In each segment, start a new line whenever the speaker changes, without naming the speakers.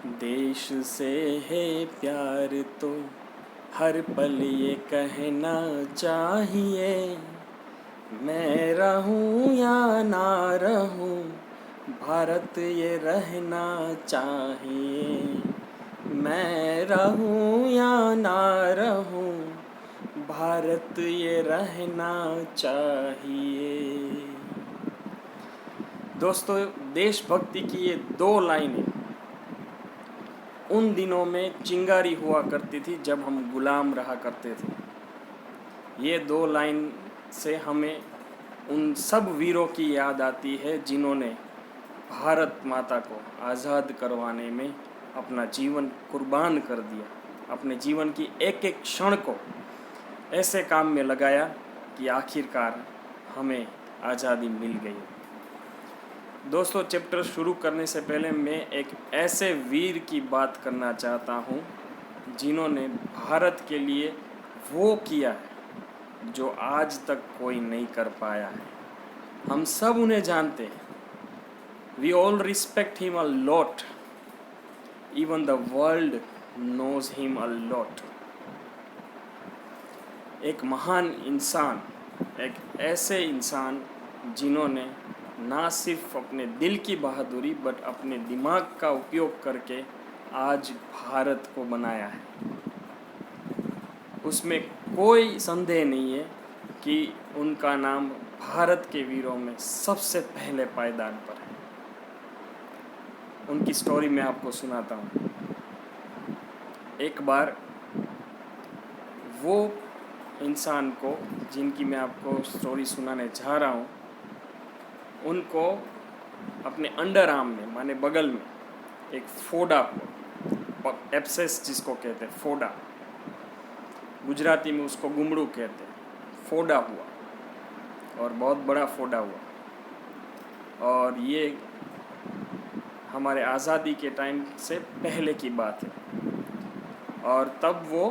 देश से है प्यार तो हर पल ये कहना चाहिए, मैं रहूं या ना रहूं भारत ये रहना चाहिए। मैं रहूं या ना रहूं भारत ये रहना चाहिए। दोस्तों, देशभक्ति की ये दो लाइनें उन दिनों में चिंगारी हुआ करती थी जब हम गुलाम रहा करते थे। ये दो लाइन से हमें उन सब वीरों की याद आती है जिन्होंने भारत माता को आज़ाद करवाने में अपना जीवन कुर्बान कर दिया, अपने जीवन की एक एक क्षण को ऐसे काम में लगाया कि आखिरकार हमें आज़ादी मिल गई। दोस्तों, चैप्टर शुरू करने से पहले मैं एक ऐसे वीर की बात करना चाहता हूँ जिन्होंने भारत के लिए वो किया है जो आज तक कोई नहीं कर पाया है। हम सब उन्हें जानते हैं। We all respect him a lot, even the world knows him a lot. एक महान इंसान, एक ऐसे इंसान जिन्होंने ना सिर्फ अपने दिल की बहादुरी बट अपने दिमाग का उपयोग करके आज भारत को बनाया है। उसमें कोई संदेह नहीं है कि उनका नाम भारत के वीरों में सबसे पहले पायदान पर है। उनकी स्टोरी मैं आपको सुनाता हूँ। एक बार वो इंसान को जिनकी मैं आपको स्टोरी सुनाने जा रहा हूँ, उनको अपने अंडर आर्म में माने बगल में एक फोड़ा, एब्सेस जिसको कहते हैं, फोड़ा, गुजराती में उसको गुमड़ू कहते हैं, फोड़ा हुआ और बहुत बड़ा फोड़ा हुआ। और ये हमारे आज़ादी के टाइम से पहले की बात है। और तब वो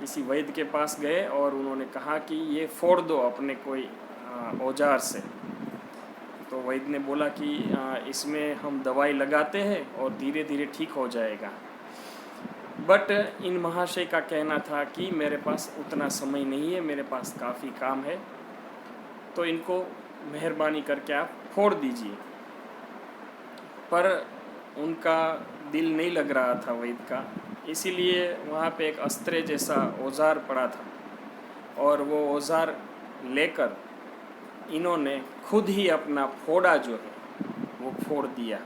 किसी वैद्य के पास गए और उन्होंने कहा कि ये फोड़ दो अपने कोई औजार से। तो वैद्य ने बोला कि इसमें हम दवाई लगाते हैं और धीरे धीरे ठीक हो जाएगा। बट इन महाशय का कहना था कि मेरे पास उतना समय नहीं है, मेरे पास काफ़ी काम है, तो इनको मेहरबानी करके आप फोड़ दीजिए। पर उनका दिल नहीं लग रहा था वैद्य का, इसीलिए वहाँ पे एक अस्त्र जैसा औजार पड़ा था और वो औजार लेकर इन्होंने खुद ही अपना फोड़ा जो है वो फोड़ दिया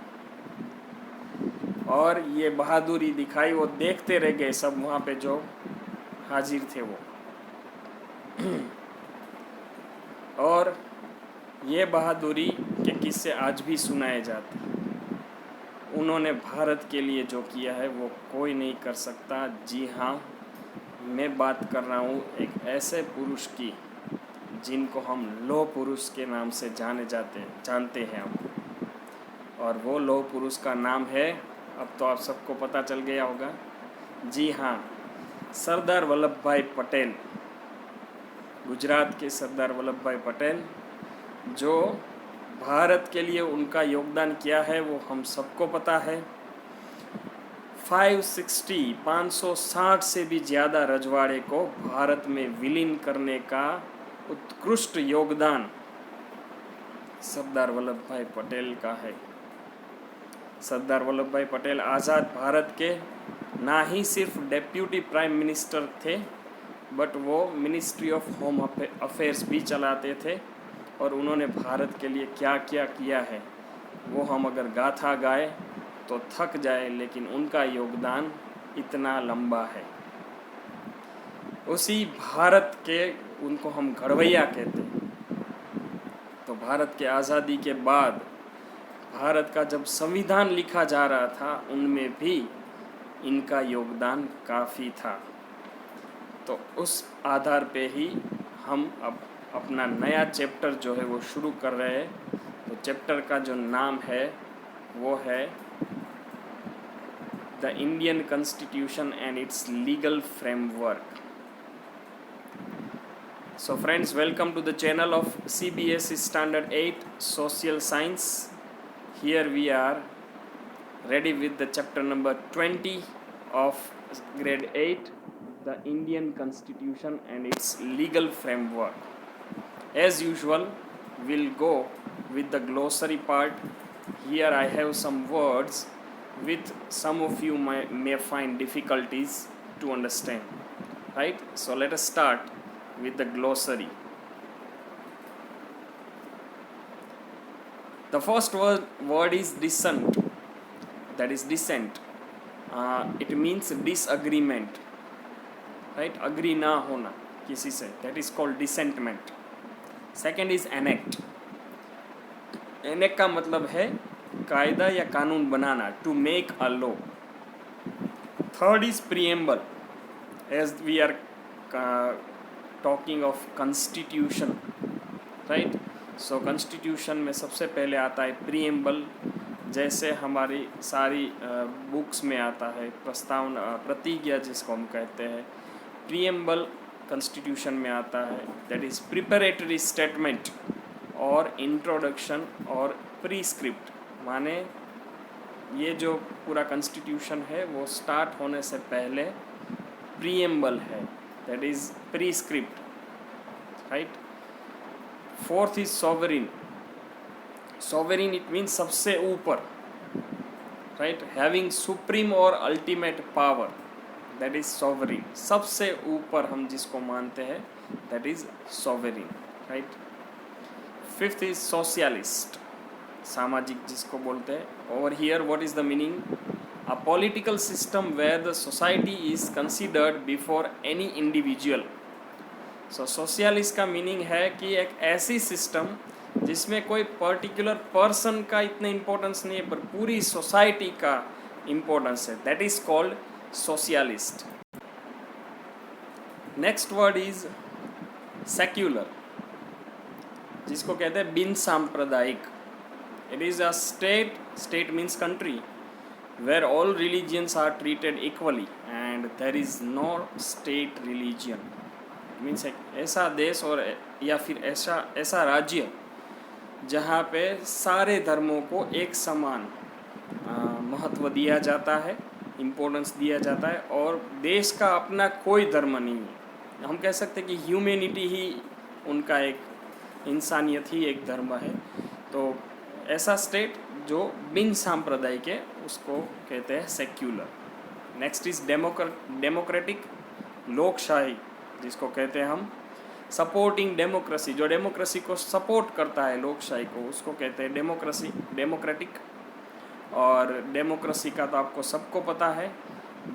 और ये बहादुरी दिखाई। वो देखते रह गए सब वहाँ पे जो हाजिर थे वो। और ये बहादुरी के किस्से आज भी सुनाए जाते हैं। उन्होंने भारत के लिए जो किया है वो कोई नहीं कर सकता। जी हाँ, मैं बात कर रहा हूँ एक ऐसे पुरुष की जिनको हम लौह पुरुष के नाम से जानते हैं हम। और वो लौह पुरुष का नाम है, अब तो आप सबको पता चल गया होगा, जी हाँ, सरदार वल्लभ भाई पटेल। गुजरात के सरदार वल्लभ भाई पटेल, जो भारत के लिए उनका योगदान क्या है वो हम सबको पता है। 560 से भी ज़्यादा रजवाड़े को भारत में विलीन करने का उत्कृष्ट योगदान सरदार वल्लभ भाई पटेल का है। सरदार वल्लभ भाई पटेल आज़ाद भारत के ना ही सिर्फ डेप्यूटी प्राइम मिनिस्टर थे बट वो मिनिस्ट्री ऑफ होम अफेयर्स भी चलाते थे। और उन्होंने भारत के लिए क्या क्या किया है वो हम अगर गाथा गाए तो थक जाए, लेकिन उनका योगदान इतना लंबा है। उसी भारत के उनको हम घड़वैया कहते हैं। तो भारत के आज़ादी के बाद भारत का जब संविधान लिखा जा रहा था उनमें भी इनका योगदान काफ़ी था। तो उस आधार पे ही हम अब अपना नया चैप्टर जो है वो शुरू कर रहे हैं। तो चैप्टर का जो नाम है वो है the Indian constitution and it's legal framework. So friends, welcome to the channel of CBSE Standard 8 Social Science. Here we are ready with the chapter number 20 of grade 8, the Indian Constitution and its legal framework. As usual, we'll go with the glossary part. Here I have some words with some of you may find difficulties to understand. Right? So let us start with the glossary. The first word is dissent. That is dissent. It means disagreement. Right? Agree ना होना किसी से. That is called dissentment. Second is enact. enact का मतलब है कायदा या कानून बनाना. To make a law. Third is preamble. As we are talking of constitution. Right? So constitution में सबसे पहले आता है प्रीएम्बल. जैसे हमारी सारी बुक्स में आता है प्रस्तावना, प्रतिज्ञा जिसको हम कहते हैं, प्रीएम्बल कॉन्स्टिट्यूशन में आता है. दैट इज़ प्रिपरेटरी स्टेटमेंट और इंट्रोडक्शन और प्रीस्क्रिप्ट. माने ये जो पूरा कॉन्स्टिट्यूशन है वो स्टार्ट होने से पहले प्रीएम्बल है. That is prescript. Right. Fourth is sovereign. Sovereign it means सबसे ऊपर. Right? Having supreme or ultimate power. That is sovereign. सबसे ऊपर हम जिसको मानते हैं that is sovereign. Right? Fifth is socialist. सामाजिक जिसको बोलते हैं. Over here what is the meaning? A political system where the society is considered before any individual. So socialist का मीनिंग है कि एक ऐसी सिस्टम जिसमें कोई पर्टिकुलर पर्सन का इतना इम्पोर्टेंस नहीं है पर पूरी सोसाइटी का इम्पोर्टेंस है. That is called socialist. Next word is secular, जिसको कहते हैं बिन सांप्रदायिक. It is a state means country where all religions are treated equally and there is no state religion. Means एक ऐसा देश और या फिर ऐसा राज्य जहाँ पे सारे धर्मों को एक समान महत्व दिया जाता है, इम्पोर्टेंस दिया जाता है और देश का अपना कोई धर्म नहीं है. हम कह सकते हैं कि ह्यूमैनिटी ही उनका एक, इंसानियत ही एक धर्म है. तो ऐसा स्टेट जो बिन सांप्रदायिक है उसको कहते हैं सेक्युलर. नेक्स्ट इज डेमोक्रेटिक, लोकशाही जिसको कहते हैं हम. सपोर्टिंग डेमोक्रेसी, जो डेमोक्रेसी को सपोर्ट करता है लोकशाही को, उसको कहते हैं डेमोक्रेटिक. और डेमोक्रेसी का तो आपको सबको पता है,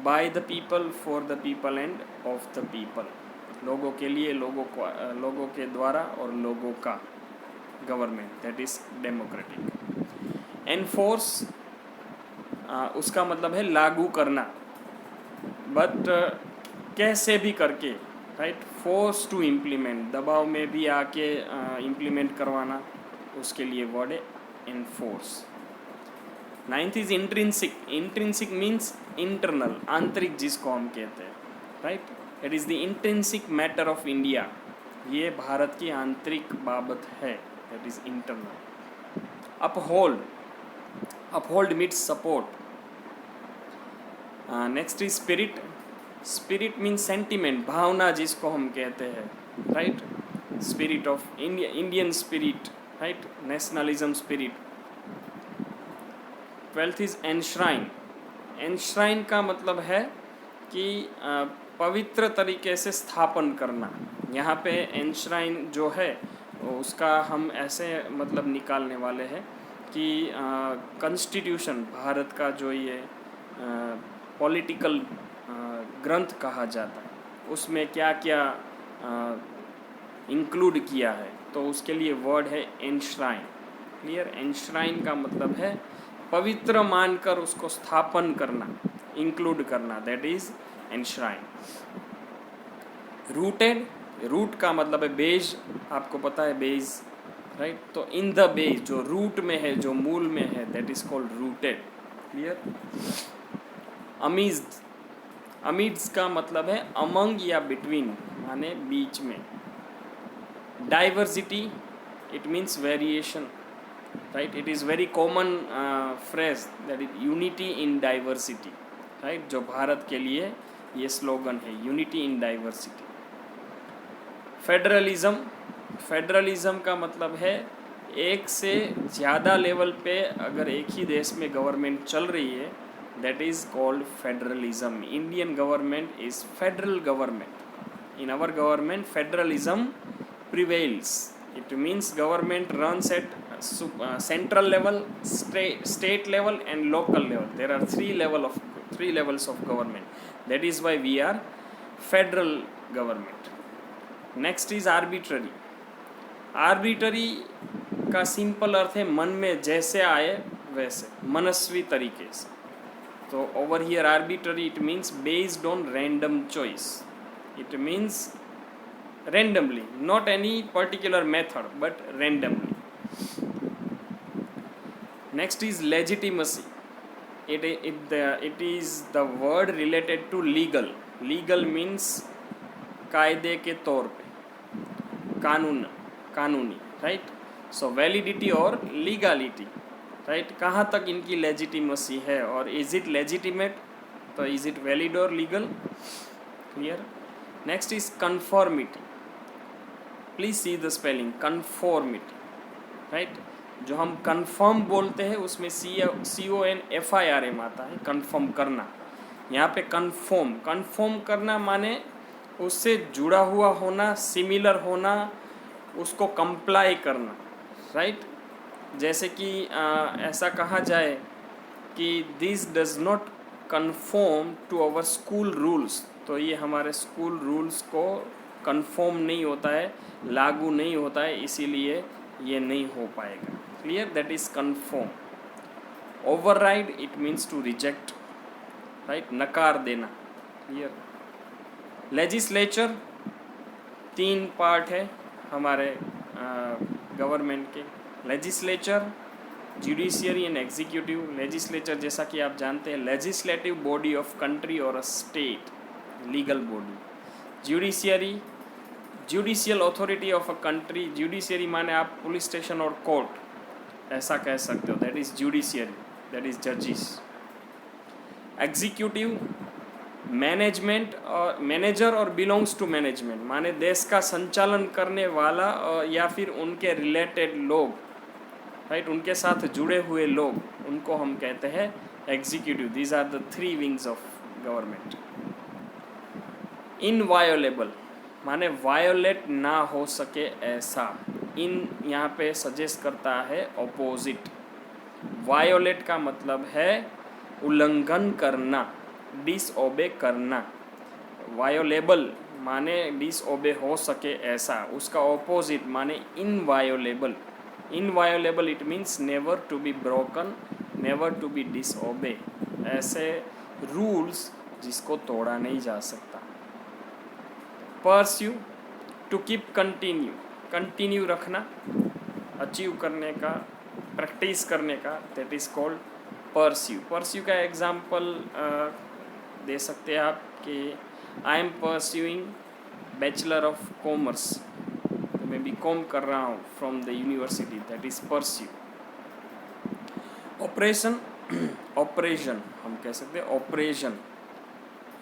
by the people, for the people end of the people. लोगों के लिए, लोगों के द्वारा और लोगों का government. That is democratic. Enforce उसका मतलब है लागू करना, बट कैसे भी करके. राइट. फोर्स टू इम्प्लीमेंट, दबाव में भी आके इम्प्लीमेंट करवाना, उसके लिए वर्ड है enforce. Ninth is intrinsic. Intrinsic means internal, आंतरिक जिसको हम कहते हैं. Right. It is the intrinsic matter of India. ये भारत की आंतरिक बाबत है. That is internal. Uphold, uphold means support. Next is spirit. Spirit means sentiment, भावना जिसको हम कहते हैं. Right. Spirit of India, Indian spirit. Right. Nationalism spirit. 12th is enshrine. Enshrine का मतलब है कि पवित्र तरीके से स्थापन करना. यहाँ पे एनश्राइन जो है उसका हम ऐसे मतलब निकालने वाले हैं कि कॉन्स्टिट्यूशन, भारत का जो ये पॉलिटिकल ग्रंथ कहा जाता है, उसमें क्या क्या इंक्लूड किया है, तो उसके लिए वर्ड है एनश्राइन. क्लियर. एनश्राइन का मतलब है पवित्र मानकर उसको स्थापन करना, इंक्लूड करना. That is enshrine. Rooted, root का मतलब है बेज. आपको पता है बेज. राइट. तो इन द बेज, जो रूट में है, जो मूल में है, that is called rooted. Clear. Amidst, amidst का मतलब है अमंग या बिटवीन, माने बीच में. Diversity, it means variation. Right. It is very common phrase that is unity in diversity, right, जो भारत के लिए ये स्लोगन है, unity in diversity. Federalism, federalism का मतलब है एक से ज़्यादा लेवल पे अगर एक ही देश में गवर्नमेंट चल रही है, that is called federalism. Indian government is federal government. In our government, federalism prevails. It means government runs at central level, state level, and local level. There are three levels of government. That is why we are federal government. Next is arbitrary. Arbitrary का simple अर्थ है मन में जैसे आए वैसे, मनस्वी तरीके से. तो over here arbitrary it means based on random choice. It means randomly, not any particular method, but randomly. Next is legitimacy. It is the word related to legal. Legal means कायदे के तौर पे, कानूनी, right? So validity और legality, right? कहाँ तक इनकी legitimacy है और is it legitimate? तो is it valid or legal? Clear? Next is conformity. Please see the spelling, conformity, right? जो हम confirm बोलते हैं उसमें CONFIRM आता है, confirm करना. यहाँ पे conform करना माने उससे जुड़ा हुआ होना, similar होना, उसको comply करना, right? जैसे कि ऐसा कहा जाए कि this does not conform to our school rules, तो ये हमारे स्कूल रूल्स को कंफर्म नहीं होता है, लागू नहीं होता है, इसीलिए ये नहीं हो पाएगा. Clear? That is confirm. Override it means to reject, right, नकार देना. क्लियर? लेजिस्लेचर 3 पार्ट है हमारे गवर्नमेंट के. Legislature, judiciary and executive. Legislature जैसा कि आप जानते हैं, लेजिस्लेटिव बॉडी ऑफ कंट्री और a state, legal body. Judiciary, judicial authority of a country. Judiciary माने आप पुलिस स्टेशन और कोर्ट ऐसा कह सकते हो, that is judiciary, that is जजिस. एग्जीक्यूटिव, मैनेजमेंट और मैनेजर और बिलोंग्स टू मैनेजमेंट, माने देश का संचालन करने वाला या फिर उनके रिलेटेड लोग, राइट, उनके साथ जुड़े हुए लोग, उनको हम कहते हैं executive. These are the 3 wings of government. Inviolable माने वायोलेट ना हो सके ऐसा. इन यहाँ पे सजेस्ट करता है ऑपोजिट. वायोलेट का मतलब है उल्लंघन करना, डिसओबे करना. वायोलेबल माने डिसओबे हो सके ऐसा, उसका ऑपोजिट माने inviolable. Inviolable it means never to be broken, never to be disobey. ऐसे रूल्स जिसको तोड़ा नहीं जा सकता. Pursue, to keep continue, continue रखना, अचीव करने का, प्रैक्टिस करने का, that is called pursue. Pursue का एग्जाम्पल दे सकते हैं आप कि I am pursuing bachelor of commerce, तो मैं BCom कर रहा हूँ from the university, that is pursue. Operation, operation हम कह सकते हैं ऑपरेशन.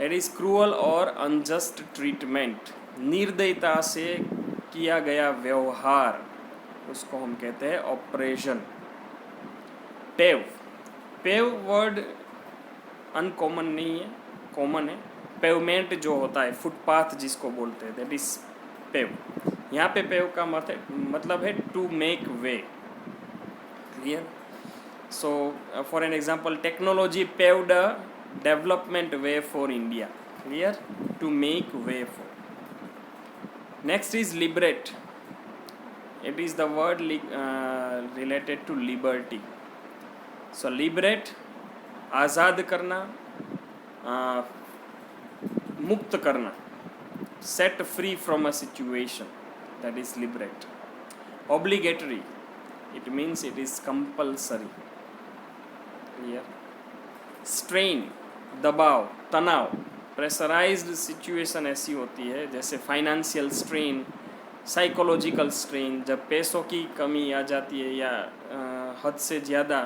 इट इज़ क्रूअल और अनजस्ट ट्रीटमेंट, निर्दयता से किया गया व्यवहार, उसको हम कहते हैं operation. Pave, pave word uncommon नहीं है, कॉमन है. पेवमेंट जो होता है, फुटपाथ जिसको बोलते हैं, दैट इज पेव. यहाँ पे पेव का मतलब है to make way. Clear? So for an example, technology paved a development way for India. Clear? To make way for. Next is liberate. It is the word related to liberty. So liberate, आज़ाद करना, मुक्त करना, set free from a situation, that is liberate. Obligatory, it means it is compulsory. Clear? Strain, दबाव, तनाव. Pressurised situation ऐसी होती है जैसे financial strain, psychological strain, जब पैसों की कमी आ जाती है या हद से ज़्यादा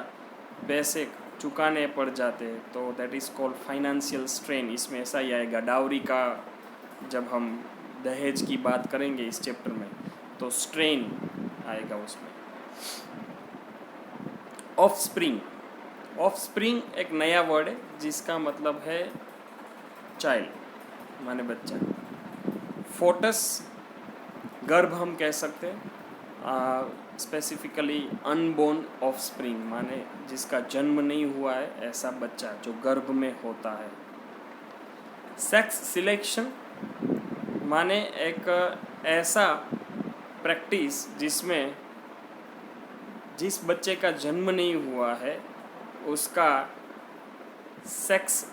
पैसे चुकाने पड़ जाते हैं तो that is called financial strain. इसमें ऐसा ही आएगा। डाउरी का जब हम दहेज की बात करेंगे इस चैप्टर में तो स्ट्रेन आएगा उसमें। ऑफस्प्रिंग, ऑफस्प्रिंग एक नया वर्ड है जिसका मतलब है चाइल्ड माने बच्चा। फोटस गर्भ हम कह सकते हैं, स्पेसिफिकली अनबोर्न ऑफस्प्रिंग माने जिसका जन्म नहीं हुआ है ऐसा बच्चा जो गर्भ में होता है। सेक्स सिलेक्शन माने एक ऐसा प्रैक्टिस जिसमें जिस बच्चे का जन्म नहीं हुआ है उसका सेक्स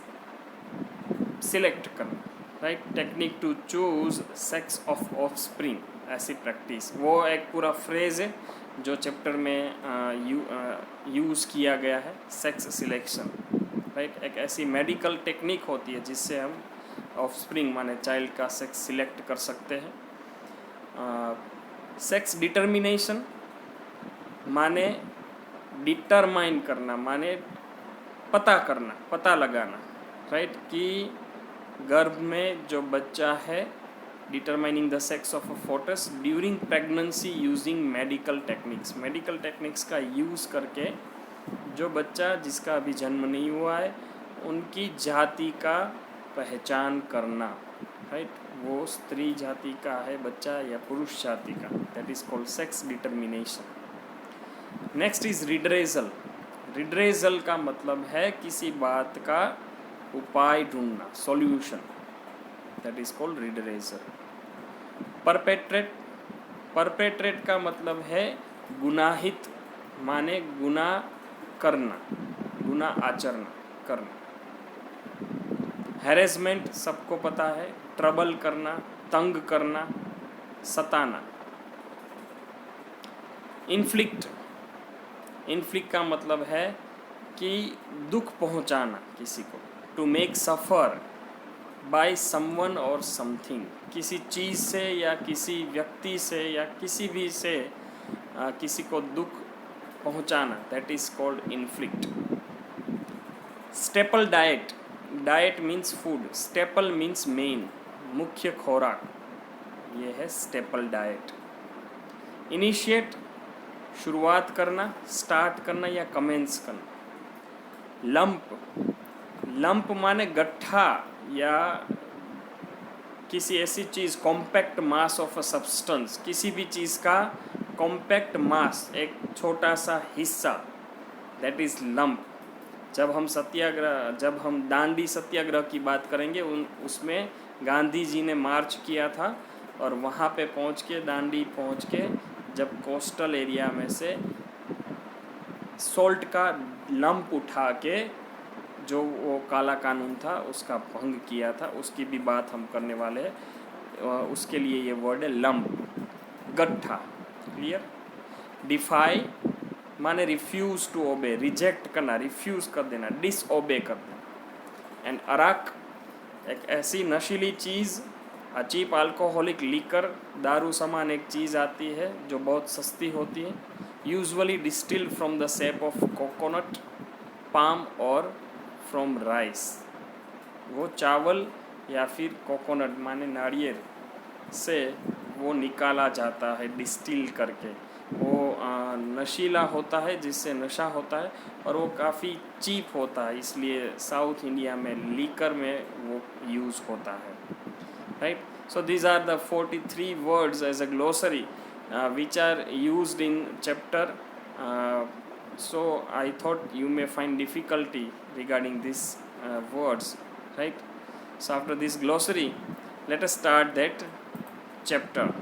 सिलेक्ट करना, right. Technique to choose sex of offspring, ऐसी प्रैक्टिस। वो एक पूरा फ्रेज है जो चैप्टर में यूज़ किया गया है, सेक्स सिलेक्शन, राइट। एक ऐसी मेडिकल टेक्निक होती है जिससे हम ऑफस्प्रिंग माने चाइल्ड का सेक्स सिलेक्ट कर सकते हैं। सेक्स डिटर्मिनेशन माने डिटरमाइन करना, माने पता करना, पता लगाना, राइट, कि गर्भ में जो बच्चा है। Determining the sex of a photos during pregnancy using medical techniques, medical techniques का यूज़ करके जो बच्चा जिसका अभी जन्म नहीं हुआ है उनकी जाति का पहचान करना, राइट। वो स्त्री जाति का है बच्चा या पुरुष जाति का, that is called sex determination. Next is redressal. Redressal का मतलब है किसी बात का उपाय ढूंढना, solution, that is called redressal. Perpetrate, perpetrate का मतलब है गुनाहित माने गुनाह करना, गुनाह आचरण करना। हैरेसमेंट सबको पता है, ट्रबल करना, तंग करना, सताना। इन्फ्लिक्ट, इन्फ्लिक्ट का मतलब है कि दुख पहुंचाना किसी को, to make suffer by someone और समथिंग, किसी चीज़ से या किसी व्यक्ति से या किसी भी से किसी को दुख पहुंचाना, that is called inflict. Staple diet, diet means food, staple means main, मुख्य खुराक, ये है स्टेपल डाइट। इनिशिएट शुरुआत करना, स्टार्ट करना या कमेंस करना। लंप, लंप माने गट्ठा या किसी ऐसी चीज़, compact mass of a substance, किसी भी चीज़ का कॉम्पैक्ट मास, एक छोटा सा हिस्सा, दैट इज़ लंप। जब हम दांडी सत्याग्रह की बात करेंगे उसमें गांधी जी ने मार्च किया था और वहाँ पे पहुँच के, दांडी पहुँच के, जब कोस्टल एरिया में से सोल्ट का लंप उठा के जो वो काला कानून था उसका भंग किया था, उसकी भी बात हम करने वाले हैं। उसके लिए ये वर्ड है लंप, गट्ठा, क्लियर। डिफाई माने रिफ्यूज़ टू ओबे, रिजेक्ट करना, रिफ्यूज़ कर देना, डिसओबे कर देना। एंड अराक एक ऐसी नशीली चीज़, चीप अल्कोहलिक लीकर, दारू समान एक चीज़ आती है जो बहुत सस्ती होती है, usually distilled from the shape of coconut, palm और फ्रॉम राइस। वो चावल या फिर कोकोनट माने नारियल से वो निकाला जाता है डिस्टिल करके। वो नशीला होता है, जिससे नशा होता है, और वो काफ़ी चीप होता है, इसलिए साउथ इंडिया में लीकर में वो यूज़ होता है, right. So these are the 43 words as a glossary which are used in chapter. So I thought you may find difficulty regarding these words, right? So after this glossary, let us start that chapter.